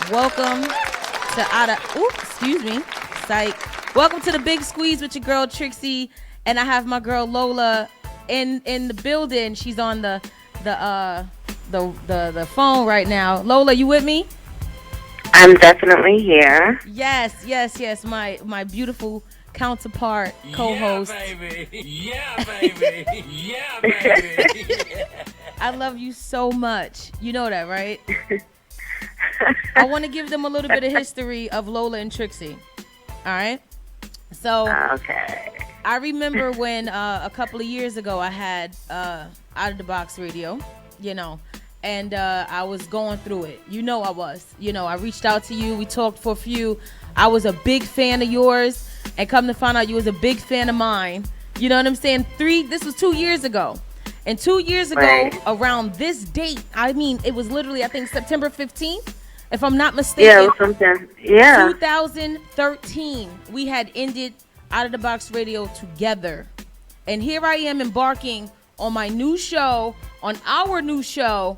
Welcome to excuse me, psych. Welcome to the Big Skweeze with your girl Trixie, and I have my girl Lola in the building. She's on the phone right now. Lola, you with me? I'm definitely here. Yes. My beautiful counterpart, co-host. Yeah, baby. Yeah, baby. Yeah, baby. I love you so much. You know that, right? I want to give them a little bit of history of Lola and Trixie. All right. So okay. I remember when a couple of years ago I had Out of the Box Radio, and I was going through it. I was. I reached out to you. We talked for a few. I was a big fan of yours, and come to find out you was a big fan of mine. You know what I'm saying? This was 2 years ago. And 2 years ago, right, around this date, it was literally, I think, September 15th, if I'm not mistaken. Yeah, it was something. Yeah. 2013, we had ended Out of the Box Radio together. And here I am embarking on my new show, on our new show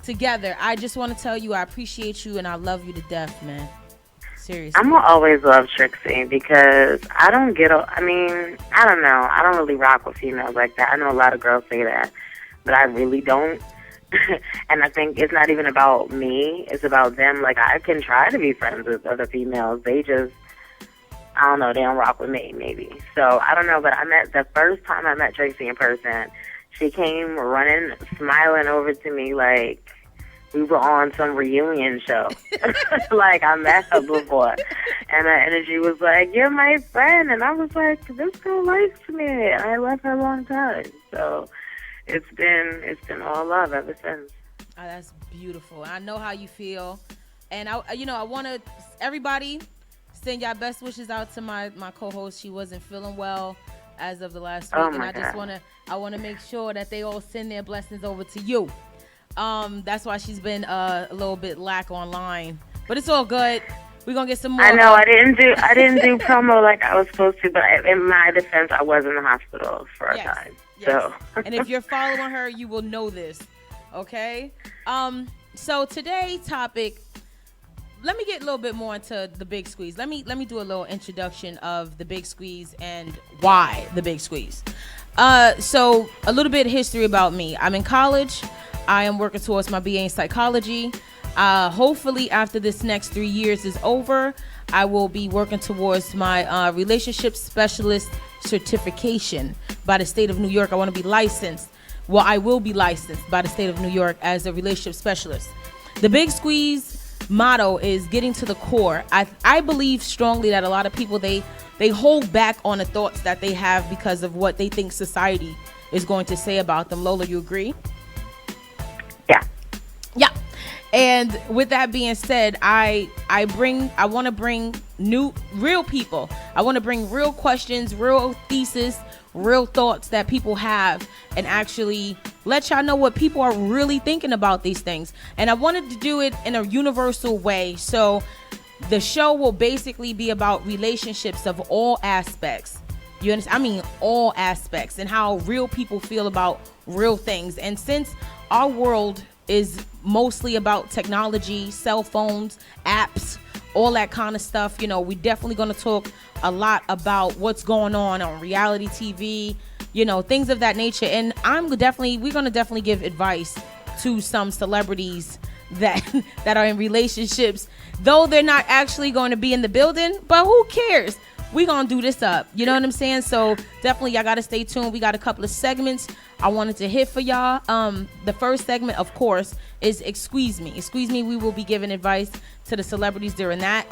together. I just want to tell you I appreciate you and I love you to death, man. Seriously. I'm gonna always love Trixie because I don't know. I don't really rock with females like that. I know a lot of girls say that, but I really don't. And I think it's not even about me. It's about them. Like, I can try to be friends with other females. They just, I don't know, they don't rock with me, maybe. So, I don't know, but the first time I met Trixie in person, she came running, smiling over to me like we were on some reunion show. Like, I met her before. And her energy was like, you're my friend. And I was like, this girl likes me. And I love her a long time. So it's been all love ever since. Oh, that's beautiful. I know how you feel. And I want to, everybody, send y'all best wishes out to my co-host. She wasn't feeling well as of the last week. And I want to make sure that they all send their blessings over to you. That's why she's been a little bit lack online, but it's all good. We're gonna get some more. I know I didn't do promo like I was supposed to, but in my defense, I was in the hospital for a time. Yes. So, and if you're following her, you will know this. Okay. So today's topic. Let me get a little bit more into the Big Skweeze. Let me do a little introduction of the Big Skweeze and why the Big Skweeze. So a little bit of history about me. I'm in college. I am working towards my BA in psychology. Hopefully after this next 3 years is over, I will be working towards my relationship specialist certification by the state of New York. I want to be licensed. Well, I will be licensed by the state of New York as a relationship specialist. The Big Skweeze motto is getting to the core. I believe strongly that a lot of people, they hold back on the thoughts that they have because of what they think society is going to say about them. Lola, you agree? Yeah. And with that being said, I want to bring real people. I want to bring real questions, real thesis, real thoughts that people have, and actually let y'all know what people are really thinking about these things. And I wanted to do it in a universal way. So the show will basically be about relationships of all aspects. You understand? I mean, all aspects, and how real people feel about real things. And since our world is mostly about technology, cell phones, apps, all that kind of stuff, we definitely going to talk a lot about what's going on reality TV, things of that nature. And we're going to definitely give advice to some celebrities that are in relationships, though they're not actually going to be in the building, but who cares? We're going to do this up. You know what I'm saying? So definitely y'all got to stay tuned. We got a couple of segments I wanted to hit for y'all. The first segment, of course, is Excuse Me. Excuse Me, we will be giving advice to the celebrities during that.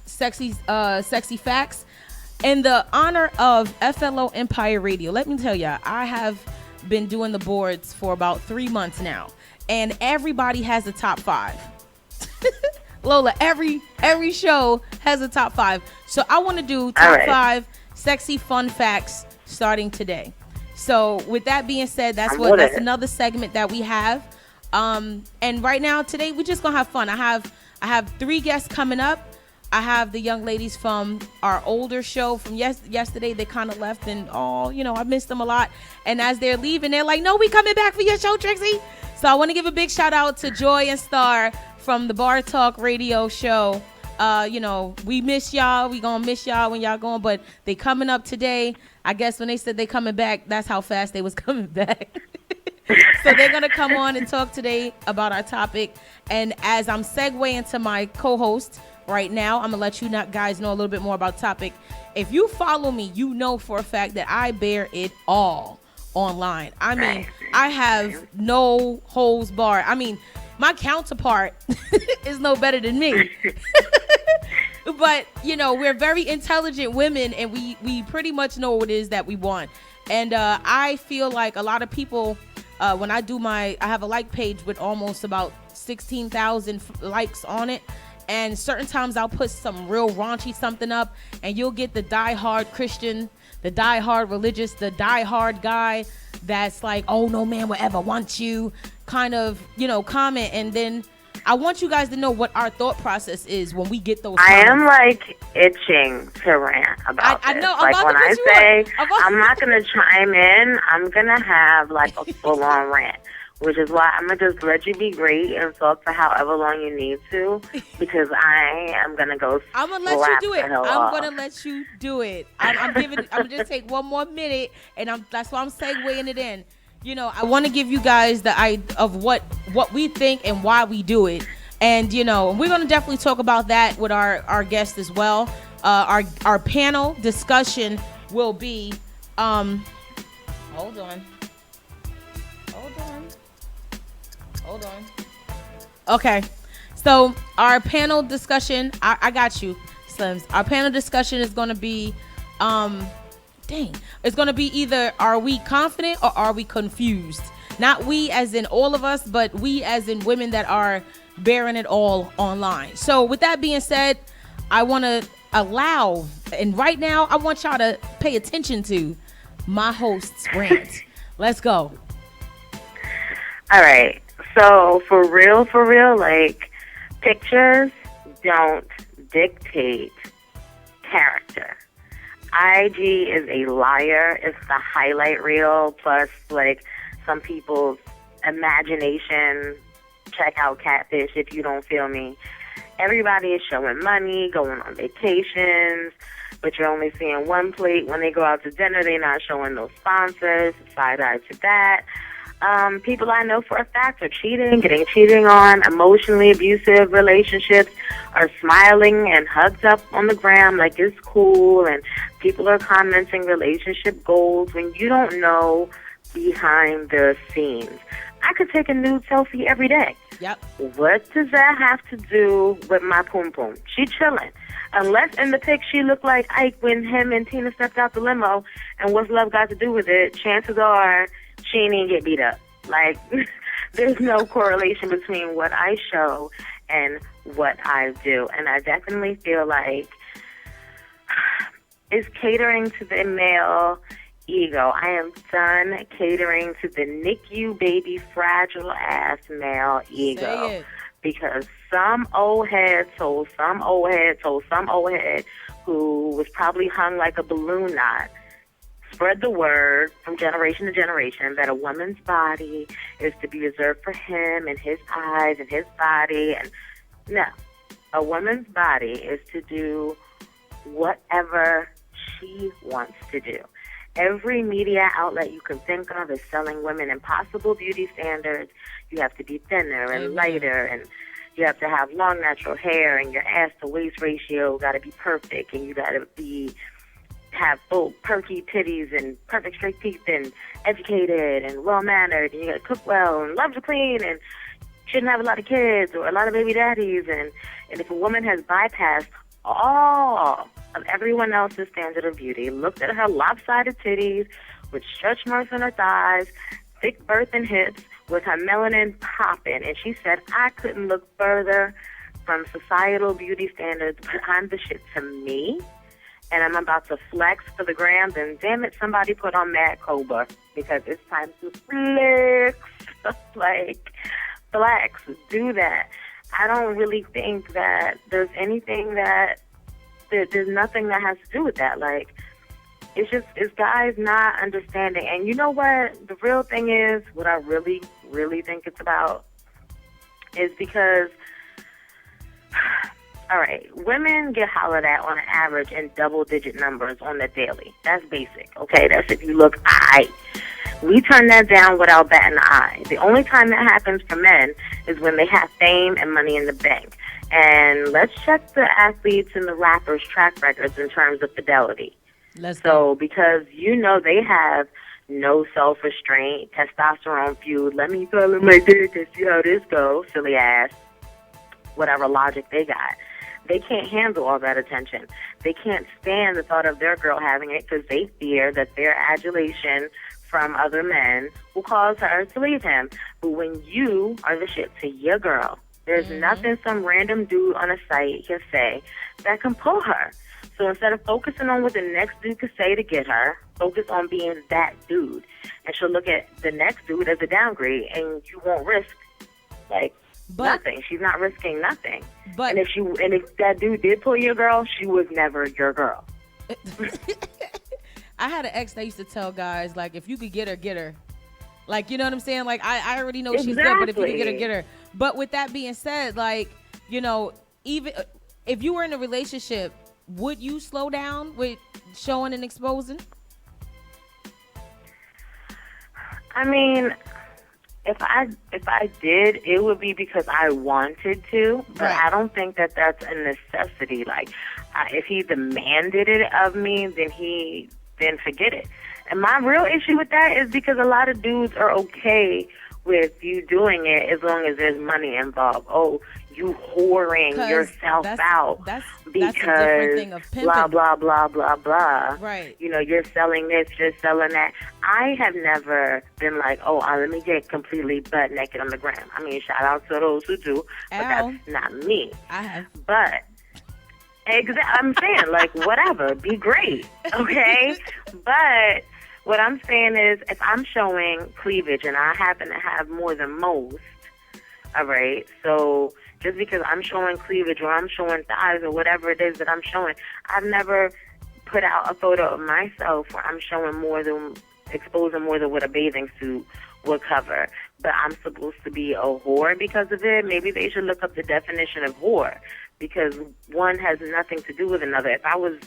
Sexy facts. In the honor of FLO Empire Radio, let me tell y'all, I have been doing the boards for about 3 months now, and everybody has a top 5. Lola, every show has a top 5. So I want to do top 5 sexy fun facts starting today. So with that being said, that's another segment that we have. And right now today we're just gonna have fun. I have 3 guests coming up. I have the young ladies from our older show from yesterday. They kind of left, and I missed them a lot. And as they're leaving, they're like, "No, we coming back for your show, Trixie." So I want to give a big shout out to Joy and Star from the Bar Talk Radio Show. We miss y'all. We gonna miss y'all when y'all going, but they coming up today. I guess when they said they coming back, that's how fast they was coming back. So they're gonna come on and talk today about our topic. And as I'm segueing to my co-host right now, I'm gonna let you guys know a little bit more about the topic. If you follow me, you know for a fact that I bear it all online. I mean, I have no holds barred. I mean, my counterpart is no better than me. But, we're very intelligent women, and we pretty much know what it is that we want. And I feel like a lot of people, when I do I have a like page with almost about 16,000 likes on it. And certain times I'll put some real raunchy something up, and you'll get the diehard Christian, the diehard religious, the diehard guy that's like, "Oh, no man will ever want you," kind of, comment. And then I want you guys to know what our thought process is when we get those comments. I am like itching to rant about this. I know. Like when I say I'm not going to chime in, I'm going to have like a full-on rant. Which is why I'm going to just let you be great and talk for however long you need to, because I am going to go. I'm going to let you do it. I'm going to let you do it. I'm going to just take one more minute, and that's why I'm segueing it in. I want to give you guys the idea of what we think and why we do it. And, we're going to definitely talk about that with our guest as well. Our panel discussion will be, hold on. Okay, so our panel discussion, I got you, Slims. Our panel discussion is going to be, it's going to be either are we confident or are we confused? Not we as in all of us, but we as in women that are bearing it all online. So with that being said, I want to allow, and right now I want y'all to pay attention to my host's rant. Let's go. All right. So for real, like, pictures don't dictate character. IG is a liar. It's the highlight reel plus, like, some people's imagination. Check out Catfish if you don't feel me. Everybody is showing money, going on vacations, but you're only seeing one plate. When they go out to dinner, they're not showing no sponsors. Side eye to that. People I know for a fact are getting cheating on, emotionally abusive relationships, are smiling and hugged up on the gram like it's cool, and people are commenting relationship goals when you don't know behind the scenes. I could take a nude selfie every day. Yep. What does that have to do with my poom poom? She chilling. Unless in the pic she looked like Ike when him and Tina stepped out the limo, and what's love got to do with it? Chances are she ain't even get beat up. Like, there's no correlation between what I show and what I do. And I definitely feel like it's catering to the male ego. I am done catering to the NICU baby fragile ass male ego. Because some old head told some old head who was probably hung like a balloon knot, spread the word from generation to generation that a woman's body is to be reserved for him and his eyes and his body. And no, a woman's body is to do whatever she wants to do. Every media outlet you can think of is selling women impossible beauty standards. You have to be thinner and lighter, and you have to have long natural hair, and your ass to waist ratio got to be perfect, and you got to have full perky titties and perfect straight teeth and educated and well-mannered, and you got to cook well and love to clean and shouldn't have a lot of kids or a lot of baby daddies. And if a woman has bypassed all of everyone else's standard of beauty, looked at her lopsided titties with stretch marks on her thighs, thick birth and hips, with her melanin popping, and she said, I couldn't look further from societal beauty standards, but I'm the shit to me, and I'm about to flex for the gram, then damn it, somebody put on Mad Cobra, because it's time to flex. Like, flex, do that. I don't really think that there's anything there's nothing that has to do with that. Like, it's guys not understanding. And you know what? The real thing is, what I really, really think it's about is because, all right, women get hollered at on average in double-digit numbers on the daily. That's basic, okay? That's if you look aight. We turn that down without batting an eye. The only time that happens for men is when they have fame and money in the bank. And let's check the athletes and the rappers' track records in terms of fidelity. Because they have no self-restraint, testosterone fueled, let me throw in my dick and see how this goes, silly ass, whatever logic they got. They can't handle all that attention. They can't stand the thought of their girl having it because they fear that their adulation from other men will cause her to leave him. But when you are the shit to your girl, there's nothing some random dude on a site can say that can pull her. So instead of focusing on what the next dude could say to get her, focus on being that dude. And she'll look at the next dude as a downgrade, and you won't risk, nothing. She's not risking nothing. And if that dude did pull your girl, she was never your girl. I had an ex that used to tell guys, like, if you could get her, get her. Like, you know what I'm saying? Like, I already know she's good, but if you could get her, get her. But with that being said, like, even if you were in a relationship, would you slow down with showing and exposing? I mean, if I did, it would be because I wanted to, but right. I don't think that that's a necessity. Like, if he demanded it of me, then forget it. And my real issue with that is because a lot of dudes are okay with you doing it as long as there's money involved. Oh, you whoring yourself out because that's a different thing of pimping. Blah, blah, blah, blah, blah. Right. You're selling this, you're selling that. I have never been like, let me get completely butt naked on the gram. I mean, shout out to those who do, but that's not me. I have. But I'm saying, like, whatever, be great, okay? But what I'm saying is, if I'm showing cleavage and I happen to have more than most, all right, so just because I'm showing cleavage or I'm showing thighs or whatever it is that I'm showing, I've never put out a photo of myself where I'm exposing more than what a bathing suit would cover. But I'm supposed to be a whore because of it. Maybe they should look up the definition of whore, because one has nothing to do with another. If I was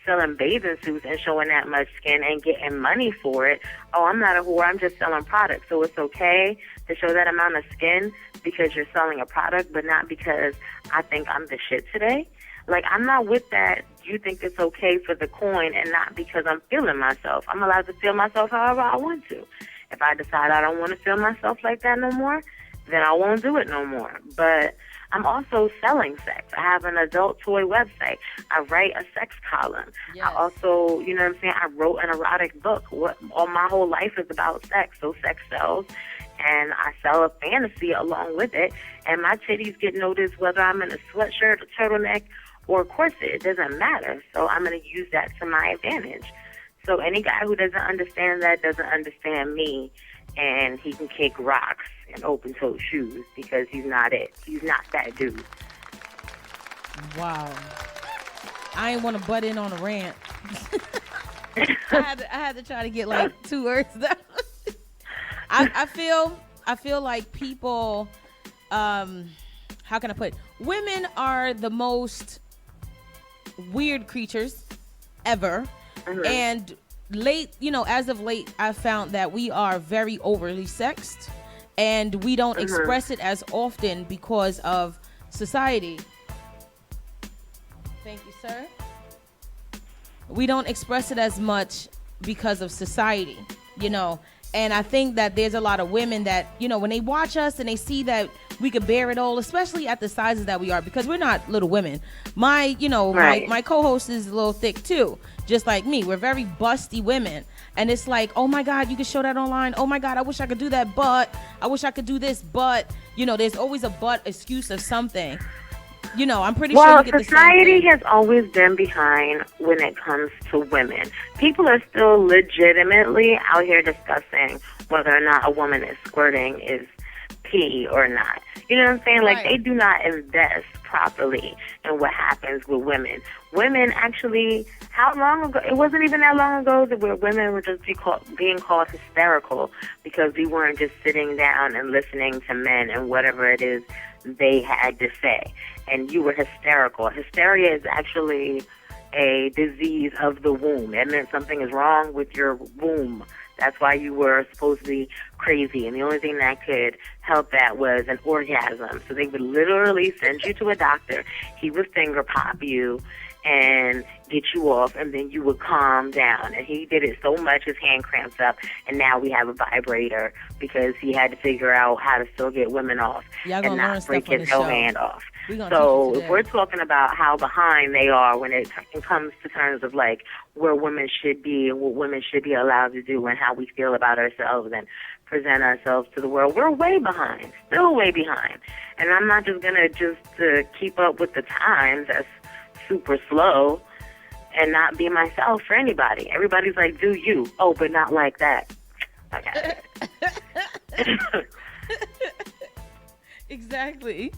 selling bathing suits and showing that much skin and getting money for it, I'm not a whore, I'm just selling products. So it's okay to show that amount of skin because you're selling a product, but not because I think I'm the shit today. Like, I'm not with that. You think it's okay for the coin and not because I'm feeling myself. I'm allowed to feel myself however I want to. If I decide I don't want to feel myself like that no more, then I won't do it no more. But I'm also selling sex. I have an adult toy website. I write a sex column. Yes. I also, you know what I'm saying, I wrote an erotic book. All my whole life is about sex, so sex sells. And I sell a fantasy along with it. And my titties get noticed whether I'm in a sweatshirt, a turtleneck, or a corset. It doesn't matter. So I'm going to use that to my advantage. So any guy who doesn't understand that doesn't understand me. And he can kick rocks in open-toed shoes because he's not it. He's not that dude. Wow. I ain't want to butt in on a rant. I had to try to get like 2 words down. I feel like people, how can I put it? Women are the most weird creatures ever. Mm-hmm. And as of late, I've found that we are very overly sexed and we don't express it as often because of society. Thank you, sir. We don't express it as much because of society, And I think that there's a lot of women that, when they watch us and they see that we could bear it all, especially at the sizes that we are, because we're not little women. My co-host is a little thick too, just like me. We're very busty women. And it's like, oh my God, you can show that online. Oh my God, I wish I could do that, but I wish I could do this, but, there's always a but excuse of something. I'm pretty sure we get the same thing. Well, society has always been behind when it comes to women. People are still legitimately out here discussing whether or not a woman is squirting is pee or not. You know what I'm saying? Like, Right. they do not invest properly in what happens with women. Women actually, how long ago? It wasn't even that long ago that where women were just being called hysterical because we weren't just sitting down and listening to men and whatever it is they had to say. And you were hysterical. Hysteria is actually a disease of the womb. It meant something is wrong with your womb. That's why you were supposed to be crazy. And the only thing that could help that was an orgasm. So they would literally send you to a doctor. He would finger pop you and get you off, and then you would calm down. And he did it so much, his hand cramps up, and now we have a vibrator because he had to figure out how to still get women off Y'all and gonna learn not break stuff on his the whole show. hand off. We gonna So teach you if we're talking about how behind they are when it comes to terms of like where women should be and what women should be allowed to do and how we feel about ourselves and present ourselves to the world, we're way behind, still way behind. And I'm not just gonna keep up with the times. That's super slow. And not be myself for anybody. Everybody's like, do you? Oh, but not like that. I got it. Exactly.